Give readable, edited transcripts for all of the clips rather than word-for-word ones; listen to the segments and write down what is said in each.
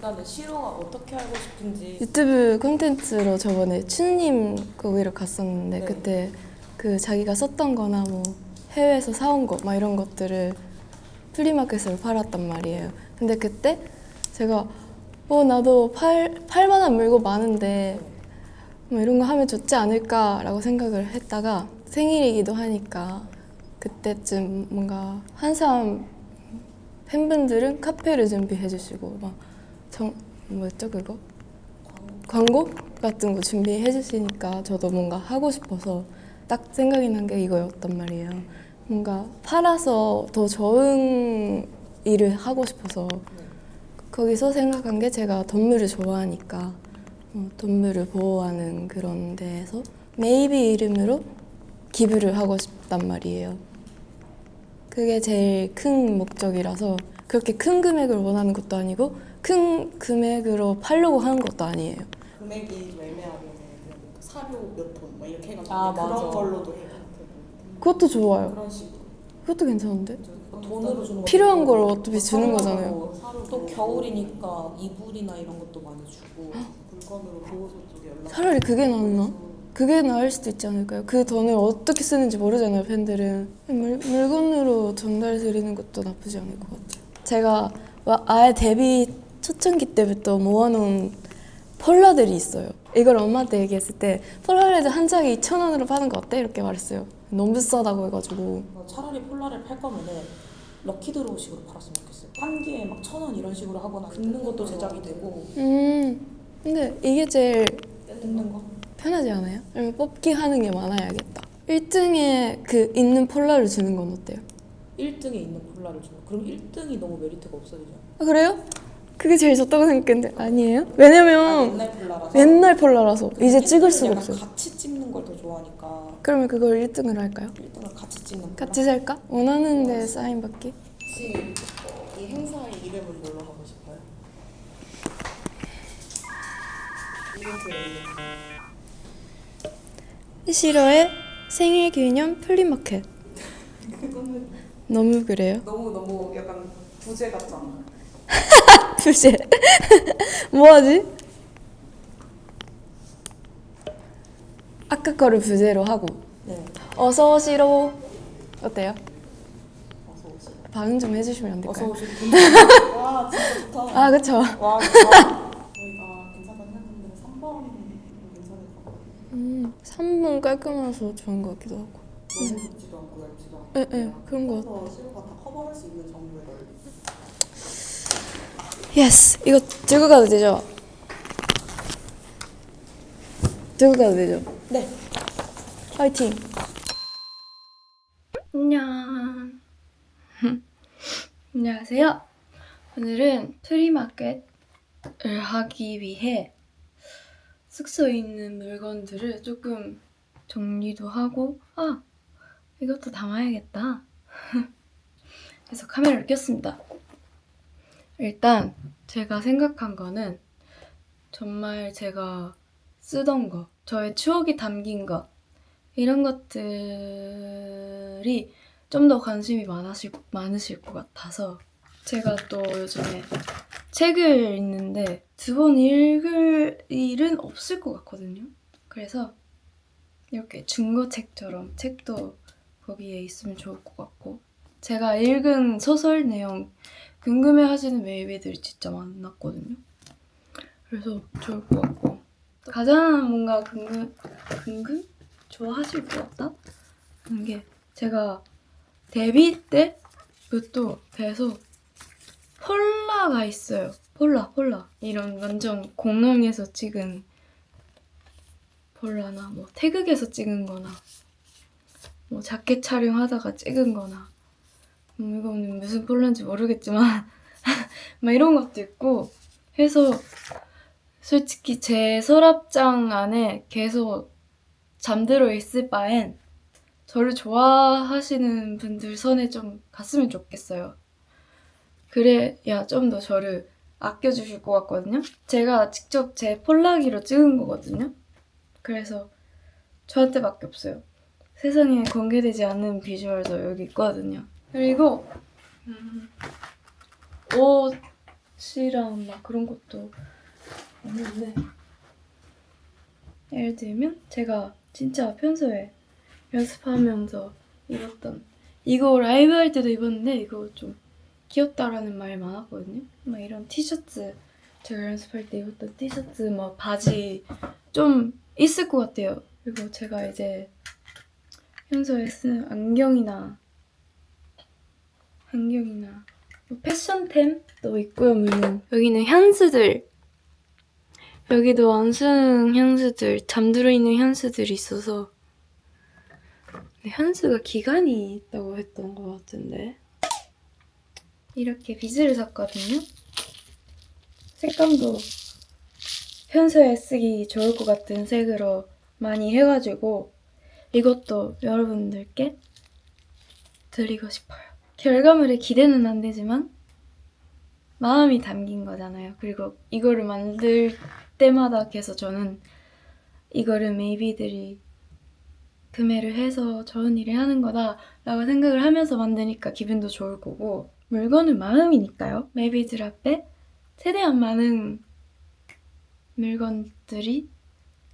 나는 시로가 어떻게 알고 싶은지. 유튜브 콘텐츠로 저번에 춘님 거기를 갔었는데 네. 그때 그 자기가 썼던 거나 뭐 해외에서 사온 거 막 이런 것들을 플리마켓으로 팔았단 말이에요. 근데 그때 제가 나도 팔만한 물건 많은데 뭐 이런 거 하면 좋지 않을까라고 생각을 했다가 생일이기도 하니까 그때쯤 뭔가 한참 팬분들은 카페를 준비해 주시고 막 뭐였죠 그거? 광고 같은 거 준비해 주시니까 저도 뭔가 하고 싶어서 딱 생각이 난 게 이거였단 말이에요. 뭔가 팔아서 더 좋은 일을 하고 싶어서 거기서 생각한 게 제가 동물을 좋아하니까 동물을 보호하는 그런 데에서 메이비 이름으로 기부를 하고 싶단 말이에요. 그게 제일 큰 목적이라서 그렇게 큰 금액을 원하는 것도 아니고 큰 금액으로 팔려고 하는 것도 아니에요. 금액이 좀 애매하면 사료 몇 돈 뭐 이렇게 해가지고 아, 그런 맞아. 걸로도 해요. 그것도 좋아요. 그런 식으로. 그것도 괜찮은데? 돈으로 주는 거 필요한 걸 어차피 주는 거잖아요. 또 겨울이니까 이불이나 이런 것도 많이 주고. 물건으로 보호소 쪽에 연락. 차라리 그게 낫나? 그게 나을 수도 있지 않을까요? 그 돈을 어떻게 쓰는지 모르잖아요, 팬들은. 물건으로 전달 드리는 것도 나쁘지 않을 것 같아요. 제가 아예 데뷔 초창기 때부터 모아놓은 폴라들이 있어요. 이걸 엄마한테 얘기했을 때 폴라로이드 한 장에 2,000원으로 파는 거 어때? 이렇게 말했어요. 너무 비싸다고 해가지고. 차라리 폴라를 팔 거면은 럭키드로우식으로 팔았으면 좋겠어요. 한 개에 막 1,000원 이런 식으로 하거나 긁는 것도 제작이 되고. 근데 이게 제일 뜯는 거? 편하지 않아요? 아니면 뽑기 하는 게 많아야겠다. 1등에 그 있는 폴라를 주는 건 어때요? 1등에 있는 폴라를 주면 그럼 1등이 너무 메리트가 없어지죠. 아, 그래요? 그게 제일 좋다고 생각했는데 아니에요? 왜냐면 옛날 폴라라서. 옛날 폴라라서 근데 이제 찍을 수가 약간 없어요. 같이 찍는 걸 더 좋아하니까 그러면 그걸 1등으로 할까요? 1등을 같이 찍는 폴라. 같이 살까? 원하는데 사인 받기? 혹시 이 행사의 이름은 뭘로 하고 싶어요? 이벤트의 이름. 시로의 생일 기념 플리마켓. 그거는 너무 그래요? 너무 약간 부재 같잖아. 부재. 뭐하지? 아까 거를 부재로 하고 네. 어서 오시로 어때요? 어서 오세요. 발음 좀 해주시면 안 어서 될까요? 오시고. 와 진짜 좋다. 아 그쵸. 와, 좋아. 저희가 괜찮다는 생각했는데 3번 괜찮을 것 같아요. 3분 깔끔해서 좋은 것 같기도 하고. 너무 좁지도 않고 얇지도 않고. 네, 네, 그런 것 같아요. 그래서 시루가 다 커버할 수 있는 정도의 넓이. 예스! 이거 들고 가도 되죠? 들고 가도 되죠? 네. 파이팅! 안녕. 안녕하세요. 오늘은 프리마켓을 하기 위해 숙소에 있는 물건들을 조금 정리도 하고 이것도 담아야겠다. 그래서 카메라를 켰습니다. 일단 제가 생각한 거는 정말 제가 쓰던 거, 저의 추억이 담긴 것 이런 것들이 좀 더 관심이 많으실 것 같아서 제가 또 요즘에 책을 읽는데 2번 읽을 일은 없을 것 같거든요. 그래서 이렇게 중고책처럼 책도 거기에 있으면 좋을 것 같고 제가 읽은 소설 내용 궁금해하시는 메이비들이 진짜 많았거든요. 그래서 좋을 것 같고 가장 뭔가 궁금 좋아하실 것 같다? 하는 게 제가 데뷔 때부터 계속 폴라가 있어요. 폴라 이런 완전 공항에서 찍은 폴라나 뭐 태극에서 찍은 거나 뭐 자켓 촬영하다가 찍은 거나 이거는 무슨 폴라인지 모르겠지만 막 이런 것도 있고 해서 솔직히 제 서랍장 안에 계속 잠들어 있을 바엔 저를 좋아하시는 분들 선에 좀 갔으면 좋겠어요. 그래야 좀 더 저를 아껴주실 것 같거든요. 제가 직접 제 폴라기로 찍은 거거든요. 그래서 저한테밖에 없어요. 세상에 공개되지 않는 비주얼도 여기 있거든요. 그리고 옷 C랑 막 그런 것도 없는데 예를 들면 제가 진짜 평소에 연습하면서 입었던 이거 라이브 할 때도 입었는데 이거 좀 귀엽다라는 말이 많았거든요. 막 이런 티셔츠 제가 연습할 때 입었던 티셔츠 막 바지 좀 있을 것 같아요. 그리고 제가 이제 평소에 쓰는 안경이나 뭐 패션템도 있고요. 여기는 향수들 여기도 안 쓰는 향수들 잠들어 있는 향수들이 있어서 근데 향수가 기간이 있다고 했던 것 같은데 이렇게 비즈를 샀거든요. 색감도 평소에 쓰기 좋을 것 같은 색으로 많이 해가지고 이것도 여러분들께 드리고 싶어요. 결과물에 기대는 안 되지만 마음이 담긴 거잖아요. 그리고 이거를 만들 때마다 계속 저는 이거를 메이비들이 구매를 해서 좋은 일을 하는 거다 라고 생각을 하면서 만드니까 기분도 좋을 거고 물건은 마음이니까요. 메이비들 앞에 최대한 많은 물건들이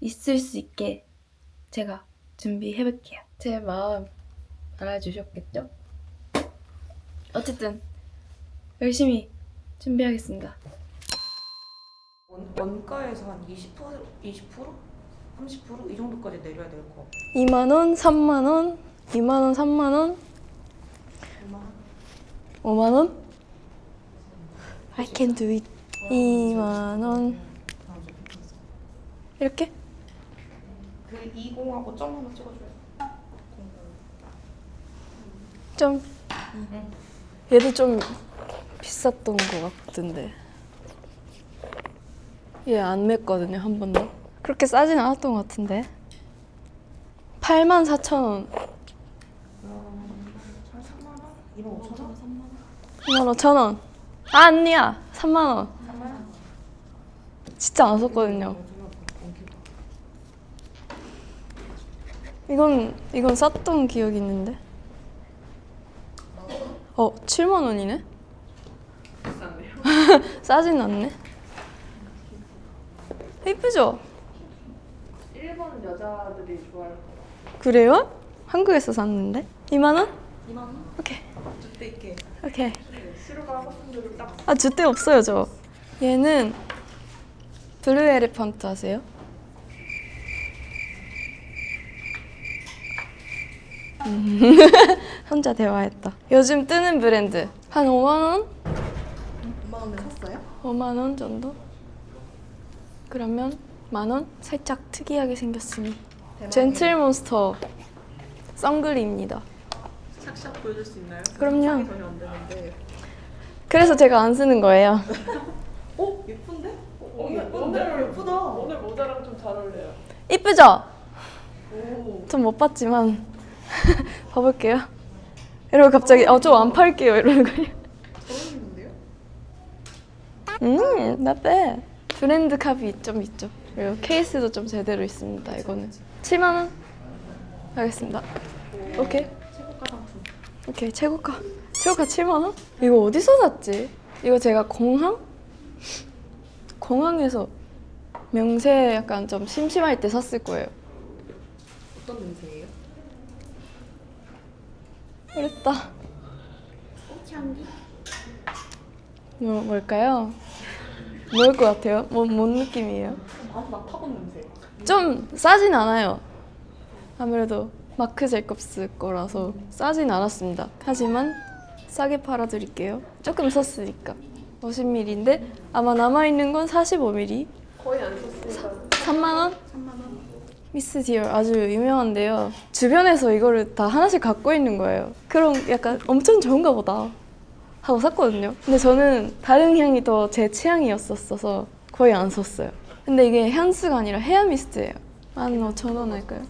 있을 수 있게 제가 준비해볼게요. 제 마음 알아주셨겠죠? 어쨌든 열심히 준비하겠습니다. 원가에서 한 20%, 30%? 이 정도까지 내려야 될 것 같아요. 2만 원, 3만 원, 2만 원, 3만 원, 5만 원? I can do it. 2만 원. 이렇게? 그 20하고 점 하나 찍어줘요. 좀 얘도 좀 비쌌던 것 같은데 얘 안 맸거든요 한 번도 그렇게 싸진 않았던 것 같은데 84,000원 3만 원? 2만 5천 원? 2만 5천원 아니야 3만원 진짜 안 썼거든요 이건 쌌던 기억이 있는데 7만 원이네? 비싼데요? 싸진 않네. 예쁘죠? 일본 여자들이 좋아할 거. 그래요? 한국에서 샀는데? 2만 원? 2만 원? 오케이. 주대 있게. 오케이. 시루가 하고 싶은 대로 딱. 아, 주대 없어요, 저. 얘는 블루 에레펀트 아세요? 혼자 대화했다. 요즘 뜨는 브랜드. 한 5만 원? 5만 원에 샀어요? 5만 원 정도? 그러면 만 원? 살짝 특이하게 생겼으니. 젠틀몬스터 선글입니다. 샥샥 보여줄 수 있나요? 그럼요. 상상이 전혀 안 되는데. 그래서 제가 안 쓰는 거예요. 오 예쁜데? 오늘 예쁘다. 오늘 모자랑 좀 잘 어울려요. 이쁘죠? 오. 전 못 봤지만 봐볼게요. 이러고 갑자기 좀 안 팔게요 이러는 거예요. 잘 어울리는데요? not bad. 브랜드 값이 좀 있죠. 그리고 케이스도 좀 제대로 있습니다. 이거는 7만 원 하겠습니다. 오케이. 최고가 상품. 오케이 최고가 7만 원? 이거 어디서 샀지? 이거 제가 공항에서 명세 약간 좀 심심할 때 샀을 거예요. 어떤 냄새예요? 그랬다. 향기? 뭘까요? 뭘 것 같아요? 뭔 느낌이에요? 아주 맡아본 냄새. 좀 싸진 않아요. 아무래도 마크 제이콥스 거라서 싸진 않았습니다. 하지만 싸게 팔아드릴게요. 조금 썼으니까. 50ml인데 아마 남아있는 건 45ml. 거의 안 썼으니까. 3만 원? 3만 원. 미스 디얼 아주 유명한데요. 주변에서 이거를 다 하나씩 갖고 있는 거예요. 그럼 약간 엄청 좋은가 보다 하고 샀거든요. 근데 저는 다른 향이 더 제 취향이었어서 거의 안 썼어요. 근데 이게 향수가 아니라 헤어 미스트예요. 15,000원 할까요?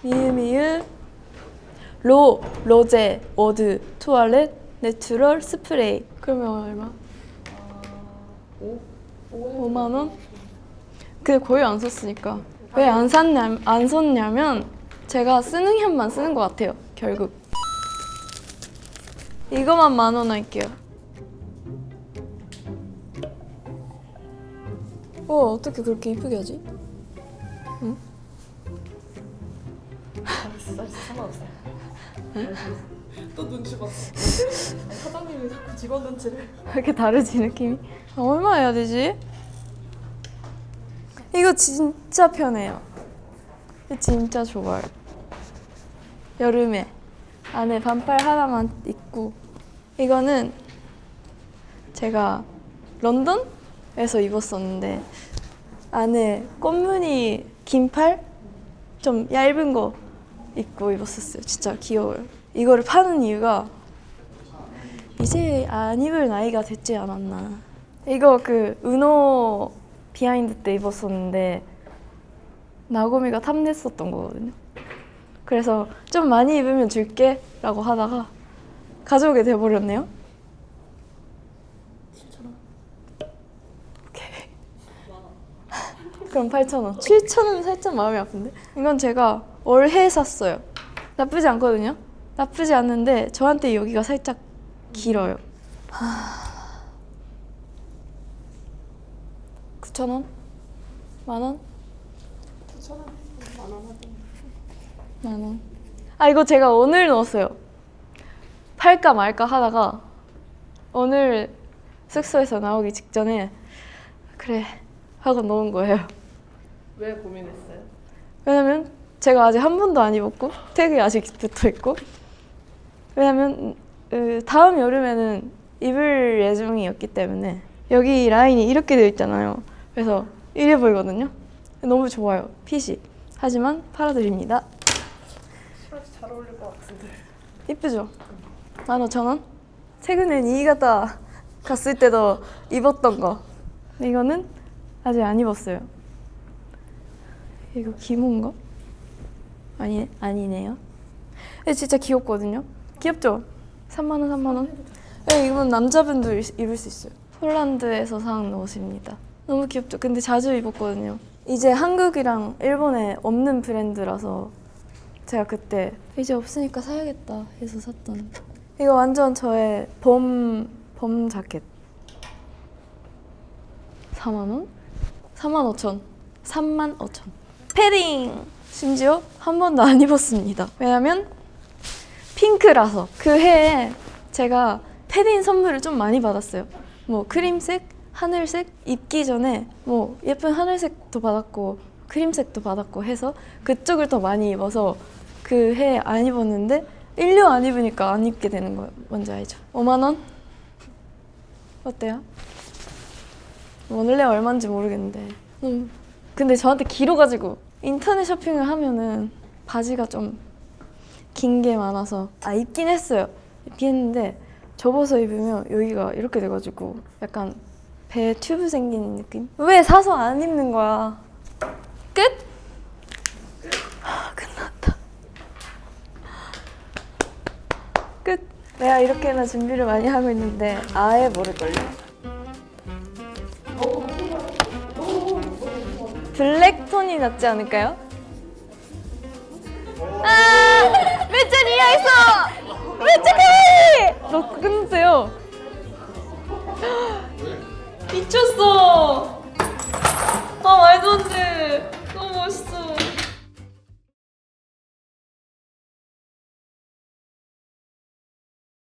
미유미유 로제 워드 투알렛 내추럴 스프레이. 그러면 얼마? 5만 원? 근데 거의 안 썼으니까. 왜 안 썼냐면 제가 쓰는 향만 쓰는 것 같아요. 결국. 이거만 10,000원 할게요. 어떻게 그렇게 이쁘게 하지? 알았어 상관없어요. 또 눈치 봤어. 아니, 사장님이 자꾸 직원 눈치를. 왜 이렇게 다르지 느낌이? 얼마 해야 되지? 이거 진짜 편해요. 이거 진짜 좋아요. 여름에 안에 반팔 하나만 입고 이거는 제가 런던에서 입었었는데 안에 꽃무늬 긴팔 좀 얇은 거 입고 입었었어요. 진짜 귀여워요. 이거를 파는 이유가 이제 안 입을 나이가 됐지 않았나. 이거 그 은호 비하인드 때 입었었는데 나고미가 탐냈었던 거거든요. 그래서 좀 많이 입으면 줄게 라고 하다가 가져오게 돼버렸네요. 7,000원. 오케이. 그럼 8,000원. 7,000원은 살짝 마음이 아픈데? 이건 제가 올해 샀어요. 나쁘지 않거든요? 나쁘지 않는데 저한테 여기가 살짝 길어요. 9,000원? 만원? 9,000원. 만원 하든. 만원. 아 이거 제가 오늘 넣었어요. 팔까 말까 하다가 오늘 숙소에서 나오기 직전에 그래 하고 넣은 거예요. 왜 고민했어요? 왜냐면 제가 아직 한 번도 안 입었고 태그에 아직 붙어 있고 왜냐면 다음 여름에는 입을 예정이었기 때문에 여기 라인이 이렇게 되어 있잖아요. 그래서 이래 보이거든요. 너무 좋아요 핏이. 하지만 팔아드립니다. 프라지 잘 어울릴 것 같은데. 이쁘죠? 15,000원? 최근에 니이가타 갔을 때도 입었던 거. 이거는 아직 안 입었어요. 이거 기모인가? 아니네요. 근데 진짜 귀엽거든요. 귀엽죠? 3만 원, 3만 원. 네, 이건 남자분도 입을 수 있어요. 폴란드에서 산 옷입니다. 너무 귀엽죠? 근데 자주 입었거든요. 이제 한국이랑 일본에 없는 브랜드라서 제가 그때 이제 없으니까 사야겠다 해서 샀던. 이거 완전 저의 봄 자켓. 4만 원? 4만 5천. 3만 5천. 패딩! 심지어 한 번도 안 입었습니다. 왜냐면 핑크라서. 그 해에 제가 패딩 선물을 좀 많이 받았어요. 뭐 크림색, 하늘색 입기 전에 뭐 예쁜 하늘색도 받았고 크림색도 받았고 해서 그쪽을 더 많이 입어서 그 해에 안 입었는데 1년 안 입으니까 안 입게 되는 거예요. 뭔지 알죠? 5만 원? 어때요? 원래 얼마인지 모르겠는데 근데 저한테 길어가지고 인터넷 쇼핑을 하면은 바지가 좀 긴 게 많아서 입긴 했어요. 입긴 했는데 접어서 입으면 여기가 이렇게 돼가지고 약간 배에 튜브 생긴 느낌? 왜 사서 안 입는 거야? 끝? 끝났다. 끝. 내가 이렇게나 준비를 많이 하고 있는데 아예 모를걸요? 블랙톤이 낫지 않을까요? 몇 점 이하했어! 몇 점 가위! 너 끊으세요. 미쳤어. 말도 안 돼.